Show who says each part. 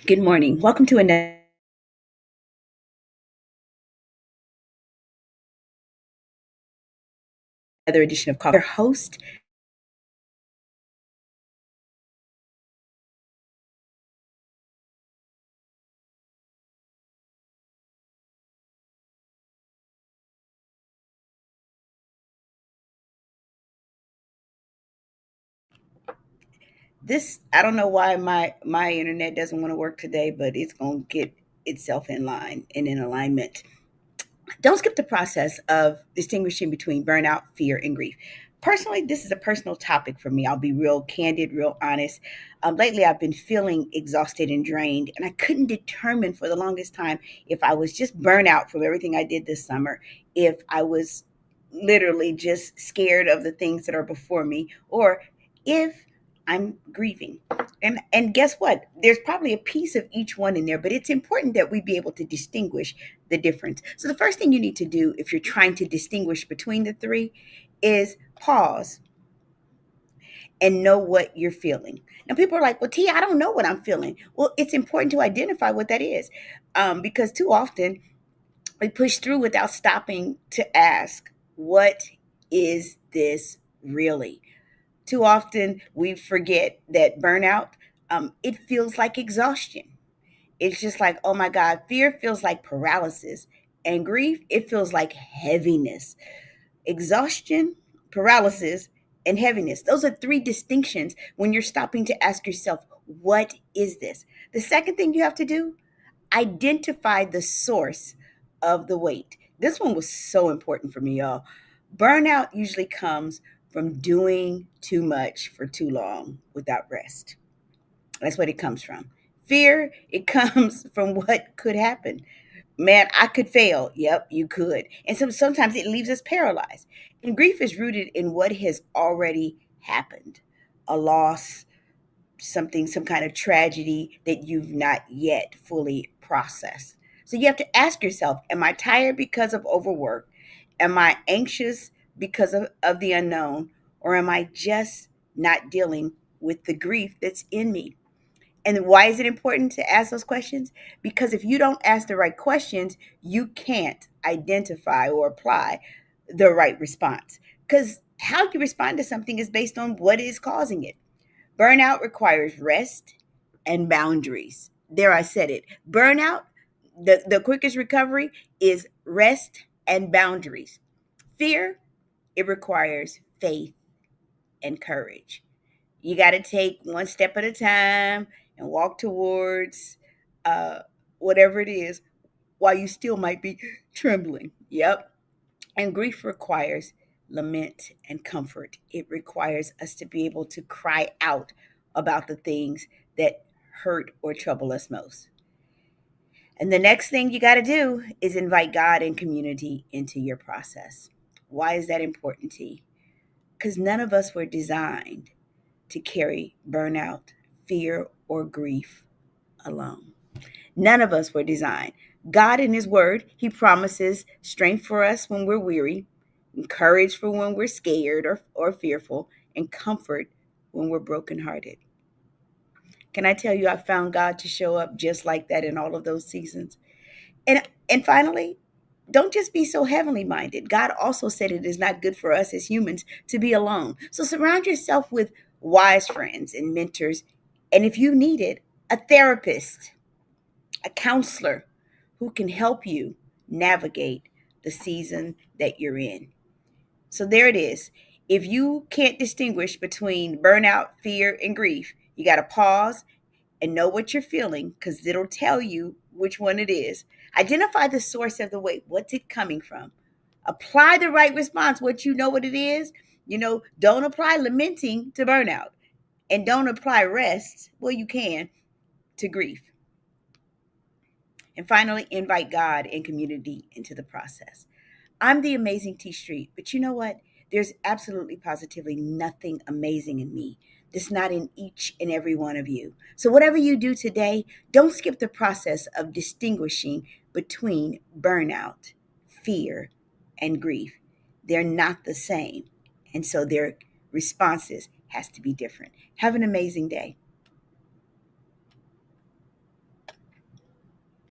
Speaker 1: Good morning. Welcome to another edition of Coffee. Your host, this I don't know why my internet doesn't want to work today, but it's going to get itself in line and in alignment. Don't skip the process of distinguishing between burnout, fear, and grief. Personally, this is a personal topic for me. I'll be real candid, real honest. Lately, I've been feeling exhausted and drained, and I couldn't determine for the longest time if I was just burnt out from everything I did this summer, if I was literally just scared of the things that are before me, or if I'm grieving. And guess what? There's probably a piece of each one in there, but it's important that we be able to distinguish the difference. So the first thing you need to do if you're trying to distinguish between the three is pause and know what you're feeling. Now people are like, "Well, T, I don't know what I'm feeling." Well, it's important to identify what that is, because too often we push through without stopping to ask, "What is this really?" Too often we forget that burnout, it feels like exhaustion. It's just like, oh my God, fear feels like paralysis. And grief, it feels like heaviness. Exhaustion, paralysis, and heaviness. Those are three distinctions when you're stopping to ask yourself, what is this? The second thing you have to do, identify the source of the weight. This one was so important for me, y'all. Burnout usually comes from doing too much for too long without rest. That's what it comes from. Fear, it comes from what could happen. Man, I could fail. Yep, you could. And sometimes it leaves us paralyzed. And grief is rooted in what has already happened, a loss, something, some kind of tragedy that you've not yet fully processed. So you have to ask yourself, am I tired because of overwork? Am I anxious because of the unknown? Or am I just not dealing with the grief that's in me? And why is it important to ask those questions? Because if you don't ask the right questions, you can't identify or apply the right response. Because how you respond to something is based on what is causing it. Burnout requires rest and boundaries. There, I said it. Burnout, the quickest recovery is rest and boundaries. Fear, it requires faith and courage. You got to take one step at a time and walk towards uh, whatever it is while you still might be trembling. Yep. And grief requires lament and comfort. It requires us to be able to cry out about the things that hurt or trouble us most. And the next thing you got to do is invite God and community into your process. Why is that important to you? Because none of us were designed to carry burnout, fear, or grief alone. None of us were designed. God, in His Word, He promises strength for us when we're weary, courage for when we're scared or fearful, and comfort when we're brokenhearted. Can I tell you, I found God to show up just like that in all of those seasons? And finally, don't just be so heavenly minded. God also said it is not good for us as humans to be alone. So surround yourself with wise friends and mentors. And if you need it, a therapist, a counselor who can help you navigate the season that you're in. So there it is. If you can't distinguish between burnout, fear, and grief, you got to pause and know what you're feeling because it'll tell you which one it is. Identify the source of the weight. What's it coming from? Apply the right response. What you know what it is. Don't apply lamenting to burnout and don't apply rest. Well, you can to grief. And finally, invite God and community into the process. I'm the amazing T Street, but you know what? There's absolutely positively nothing amazing in me that's not in each and every one of you. So, whatever you do today, don't skip the process of distinguishing between burnout, fear, and grief. They're not the same. And so, their responses has to be different. Have an amazing day.